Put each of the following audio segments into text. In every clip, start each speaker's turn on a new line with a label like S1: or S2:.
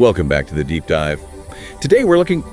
S1: Welcome back to the Deep Dive. Today we're looking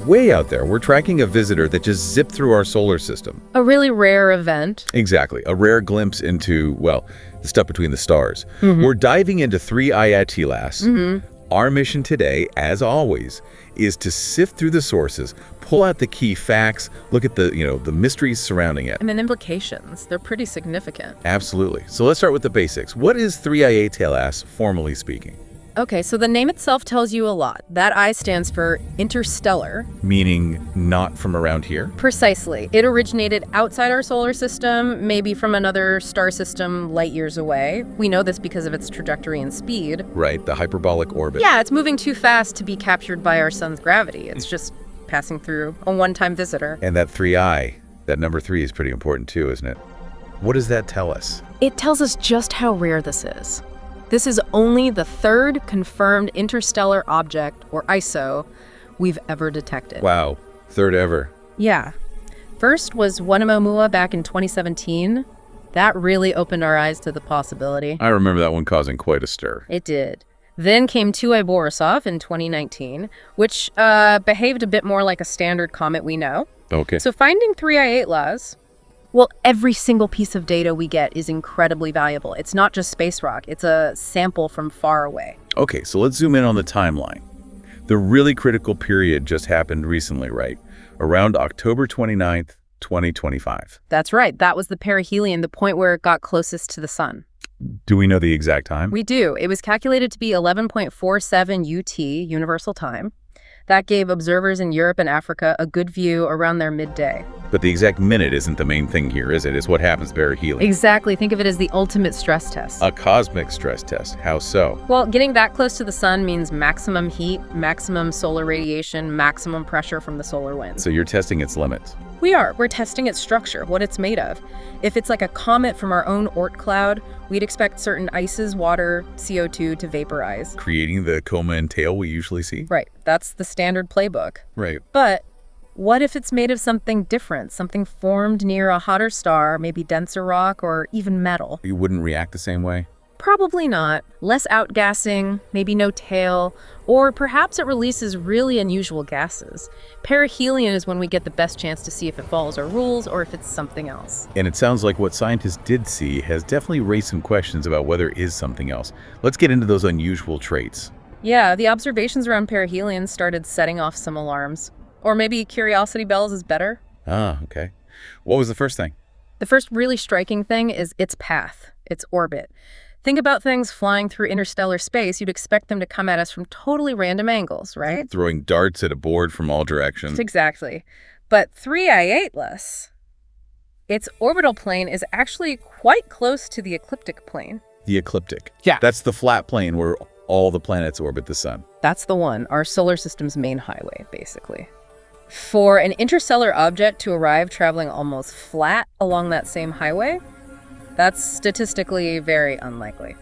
S1: way out there. We're tracking a visitor that just zipped through our solar system.
S2: A really rare event.
S1: Exactly. A rare glimpse into, well, the stuff between the stars. We're diving into 3A11pl3Z. Our mission today, as always, is to sift through the sources, pull out the key facts, look at the mysteries surrounding it.
S2: And then implications. They're pretty significant.
S1: Absolutely. So let's start with the basics. What is 3A11pl3Z, formally speaking?
S2: Okay, so the name itself tells you a lot. That I stands for Interstellar.
S1: Meaning not from around here?
S2: Precisely. It originated outside our solar system, maybe from another star system light years away. We know this because of its trajectory and speed.
S1: Right, the hyperbolic orbit.
S2: Yeah, it's moving too fast to be captured by our sun's gravity. It's just passing through, a one-time visitor.
S1: And that 3I, that number 3 is pretty important too, isn't it? What does that tell us?
S2: It tells us just how rare this is. This is only the third confirmed interstellar object, or ISO, we've ever detected.
S1: Wow, third ever.
S2: Yeah. First was Oumuamua back in 2017. That really opened our eyes to the possibility.
S1: I remember that one causing quite a stir.
S2: It did. Then came 2I Borisov in 2019, which behaved a bit more like a standard comet we know.
S1: Okay.
S2: So finding 3I11pl3Z, well, every single piece of data we get is incredibly valuable. It's not just space rock. It's a sample from far away.
S1: Okay, so let's zoom in on the timeline. The really critical period just happened recently, right? Around October 29th, 2025.
S2: That's right. That was the perihelion, the point where it got closest to the sun.
S1: Do we know the exact time?
S2: We do. It was calculated to be 11.47 UT, Universal Time. That gave observers in Europe and Africa a good view around their midday.
S1: But the exact minute isn't the main thing here, is it? It's what happens to perihelion.
S2: Exactly. Think of it as the ultimate stress test.
S1: A cosmic stress test. How so?
S2: Well, getting that close to the sun means maximum heat, maximum solar radiation, maximum pressure from the solar wind.
S1: So you're testing its limits.
S2: We are. We're testing its structure, what it's made of. If it's like a comet from our own Oort cloud, we'd expect certain ices, water, CO2 to vaporize.
S1: Creating the coma and tail we usually see?
S2: Right. That's the standard playbook.
S1: Right.
S2: But what if it's made of something different, something formed near a hotter star, maybe denser rock or even metal?
S1: You wouldn't react the same way?
S2: Probably not. Less outgassing, maybe no tail, or perhaps it releases really unusual gases. Perihelion is when we get the best chance to see if it follows our rules or if it's something else.
S1: And it sounds like what scientists did see has definitely raised some questions about whether it is something else. Let's get into those unusual traits.
S2: Yeah, the observations around perihelion started setting off some alarms. Or maybe curiosity bells is better.
S1: Ah, okay. What was the first thing?
S2: The first really striking thing is its path, its orbit. Think about things flying through interstellar space. You'd expect them to come at us from totally random angles, right?
S1: Throwing darts at a board from all directions.
S2: Exactly. But 3I11pl3Z, its orbital plane is actually quite close to the ecliptic plane.
S1: The ecliptic.
S2: Yeah.
S1: That's the flat plane where all the planets orbit the sun.
S2: That's the one, our solar system's main highway, basically. For an interstellar object to arrive traveling almost flat along that same highway, that's statistically very unlikely.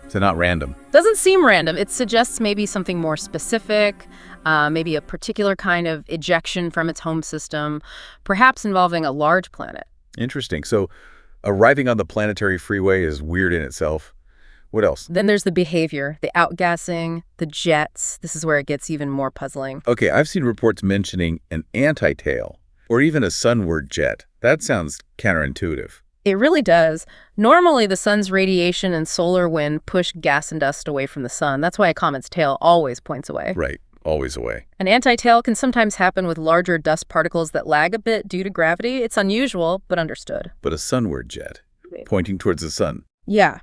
S1: So not random.
S2: Doesn't seem random. It suggests maybe something more specific, maybe a particular kind of ejection from its home system, perhaps involving a large planet.
S1: Interesting. So arriving on the planetary freeway is weird in itself. What else?
S2: Then there's the behavior, the outgassing, the jets. This is where it gets even more puzzling.
S1: Okay, I've seen reports mentioning an anti-tail or even a sunward jet. That sounds counterintuitive.
S2: It really does. Normally, the sun's radiation and solar wind push gas and dust away from the sun. That's why a comet's tail always points away.
S1: Right, always away.
S2: An anti-tail can sometimes happen with larger dust particles that lag a bit due to gravity. It's unusual, but understood.
S1: But a sunward jet, pointing towards the sun.
S2: Yeah.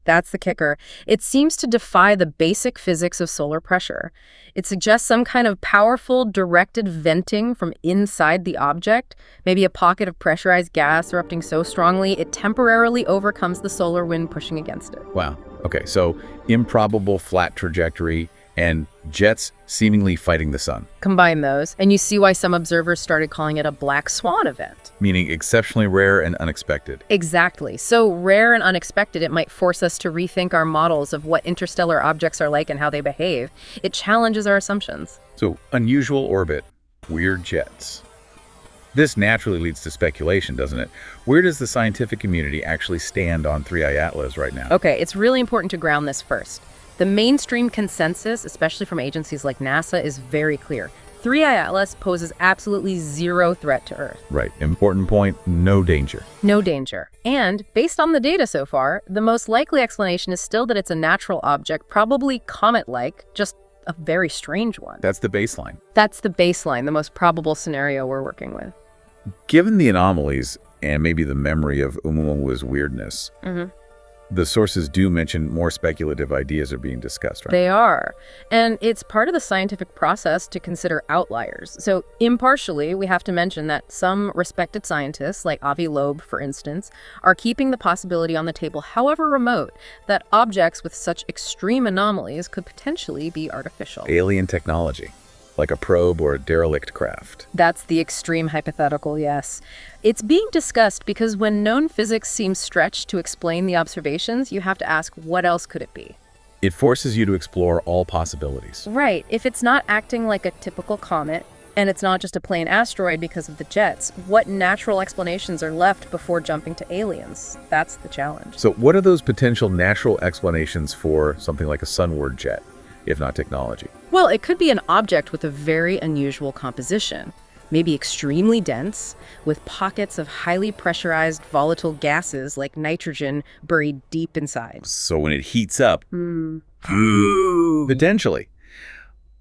S2: That's the kicker. It seems to defy the basic physics of solar pressure. It suggests some kind of powerful, directed venting from inside the object, maybe a pocket of pressurized gas erupting so strongly it temporarily overcomes the solar wind pushing against it.
S1: Wow. Okay, so improbable flat trajectory and jets seemingly fighting the sun.
S2: Combine those, and you see why some observers started calling it a black swan event.
S1: Meaning exceptionally rare and unexpected.
S2: Exactly. So rare and unexpected, it might force us to rethink our models of what interstellar objects are like and how they behave. It challenges our assumptions.
S1: So unusual orbit, weird jets. This naturally leads to speculation, doesn't it? Where does the scientific community actually stand on 3I11pl3Z right now?
S2: Okay, it's really important to ground this first. The mainstream consensus, especially from agencies like NASA, is very clear. 3I Atlas poses absolutely zero threat to Earth.
S1: Right. Important point, no danger.
S2: No danger. And based on the data so far, the most likely explanation is still that it's a natural object, probably comet-like, just a very strange one.
S1: That's the baseline.
S2: That's the baseline, the most probable scenario we're working with.
S1: Given the anomalies and maybe the memory of Oumuamua's weirdness, the sources do mention more speculative ideas are being discussed, right?
S2: They are. And it's part of the scientific process to consider outliers. So impartially, we have to mention that some respected scientists, like Avi Loeb, for instance, are keeping the possibility on the table, however remote, that objects with such extreme anomalies could potentially be artificial.
S1: Alien technology, like a probe or a derelict craft.
S2: That's the extreme hypothetical, yes. It's being discussed because when known physics seems stretched to explain the observations, you have to ask, what else could it be?
S1: It forces you to explore all possibilities.
S2: Right. If it's not acting like a typical comet, and it's not just a plain asteroid because of the jets, what natural explanations are left before jumping to aliens? That's the challenge.
S1: So what are those potential natural explanations for something like a sunward jet, if not technology?
S2: Well, it could be an object with a very unusual composition, maybe extremely dense, with pockets of highly pressurized volatile gases like nitrogen buried deep inside.
S1: So when it heats up, potentially,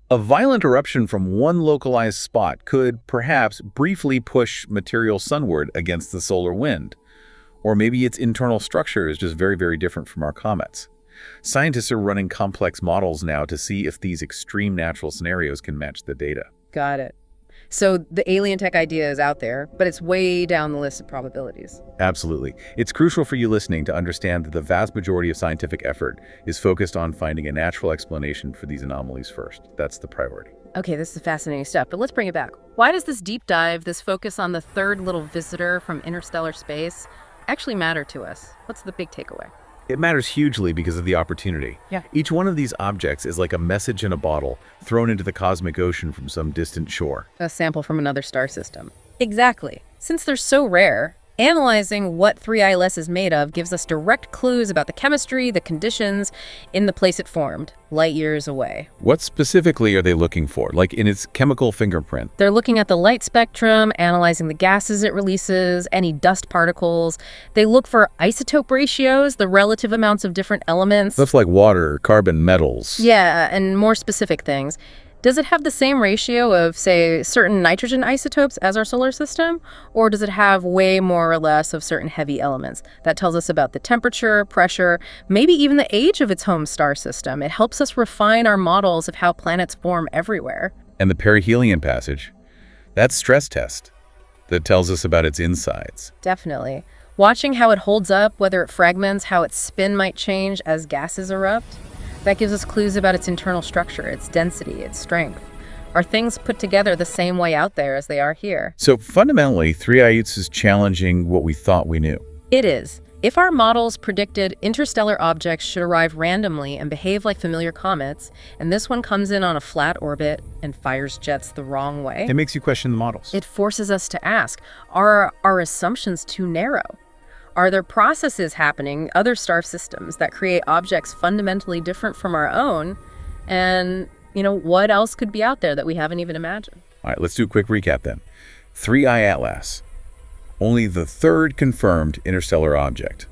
S1: a violent eruption from one localized spot could perhaps briefly push material sunward against the solar wind. Or maybe its internal structure is just very, very different from our comets. Scientists are running complex models now to see if these extreme natural scenarios can match the data.
S2: Got it. So the alien tech idea is out there, but it's way down the list of probabilities.
S1: Absolutely. It's crucial for you listening to understand that the vast majority of scientific effort is focused on finding a natural explanation for these anomalies first. That's the priority.
S2: Okay, this is fascinating stuff, but let's bring it back. Why does this deep dive, this focus on the third little visitor from interstellar space, actually matter to us? What's the big takeaway?
S1: It matters hugely because of the opportunity.
S2: Yeah.
S1: Each one of these objects is like a message in a bottle thrown into the cosmic ocean from some distant shore.
S2: A sample from another star system. Exactly. Since they're so rare, analyzing what 3ILS is made of gives us direct clues about the chemistry, the conditions, in the place it formed, light years away.
S1: What specifically are they looking for, like in its chemical fingerprint?
S2: They're looking at the light spectrum, analyzing the gases it releases, any dust particles. They look for isotope ratios, the relative amounts of different elements.
S1: Stuff like water, carbon, metals.
S2: Yeah, and more specific things. Does it have the same ratio of, say, certain nitrogen isotopes as our solar system? Or does it have way more or less of certain heavy elements? That tells us about the temperature, pressure, maybe even the age of its home star system. It helps us refine our models of how planets form everywhere.
S1: And the perihelion passage, that's stress test that tells us about its insides.
S2: Definitely. Watching how it holds up, whether it fragments, how its spin might change as gases erupt. That gives us clues about its internal structure, its density, its strength. Are things put together the same way out there as they are here?
S1: So fundamentally, 3IUTS is challenging what we thought we knew.
S2: It is. If our models predicted interstellar objects should arrive randomly and behave like familiar comets, and this one comes in on a flat orbit and fires jets the wrong way,
S1: It makes you question the models.
S2: it forces us to ask, are our assumptions too narrow? Are there processes happening, other star systems, that create objects fundamentally different from our own? And, what else could be out there that we haven't even imagined?
S1: All right, let's do a quick recap then. 3I Atlas, only the third confirmed interstellar object.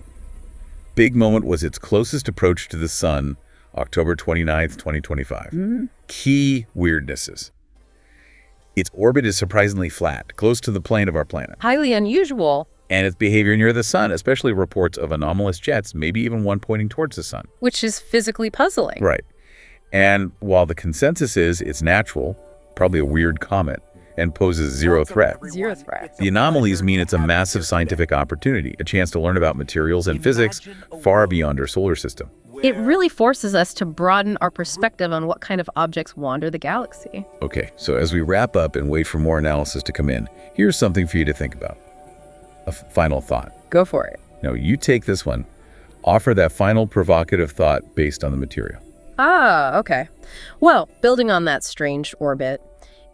S1: Big moment was its closest approach to the sun, October 29th, 2025. Key weirdnesses. Its orbit is surprisingly flat, close to the plane of our planet.
S2: Highly unusual.
S1: And its behavior near the sun, especially reports of anomalous jets, maybe even one pointing towards the sun.
S2: Which is physically puzzling.
S1: Right. And while the consensus is it's natural, probably a weird comet, and poses zero threat,
S2: Zero threat.
S1: the anomalies mean it's a massive scientific opportunity, a chance to learn about materials and physics far beyond our solar system.
S2: It really forces us to broaden our perspective on what kind of objects wander the galaxy.
S1: Okay, so as we wrap up and wait for more analysis to come in, here's something for you to think about. A final thought.
S2: Go for it.
S1: Now, you take this one, offer that final provocative thought based on the material.
S2: Ah, okay. Well, building on that strange orbit,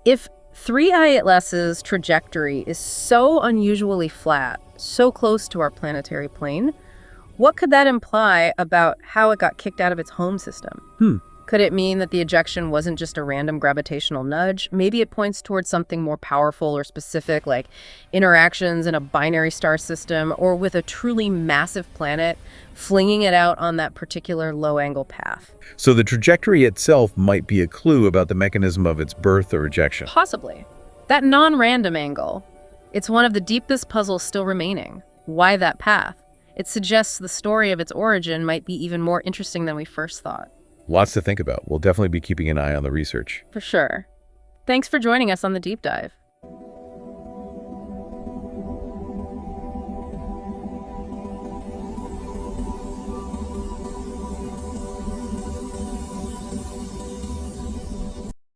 S2: if 3I Atlas's trajectory is so unusually flat, so close to our planetary plane, What could that imply about how it got kicked out of its home system? Could it mean that the ejection wasn't just a random gravitational nudge? Maybe it points towards something more powerful or specific, like interactions in a binary star system or with a truly massive planet flinging it out on that particular low-angle path.
S1: So the trajectory itself might be a clue about the mechanism of its birth or ejection.
S2: Possibly. That non-random angle, it's one of the deepest puzzles still remaining. Why that path? It suggests the story of its origin might be even more interesting than we first thought.
S1: Lots to think about. We'll definitely be keeping an eye on the research.
S2: For sure. Thanks for joining us on the deep dive.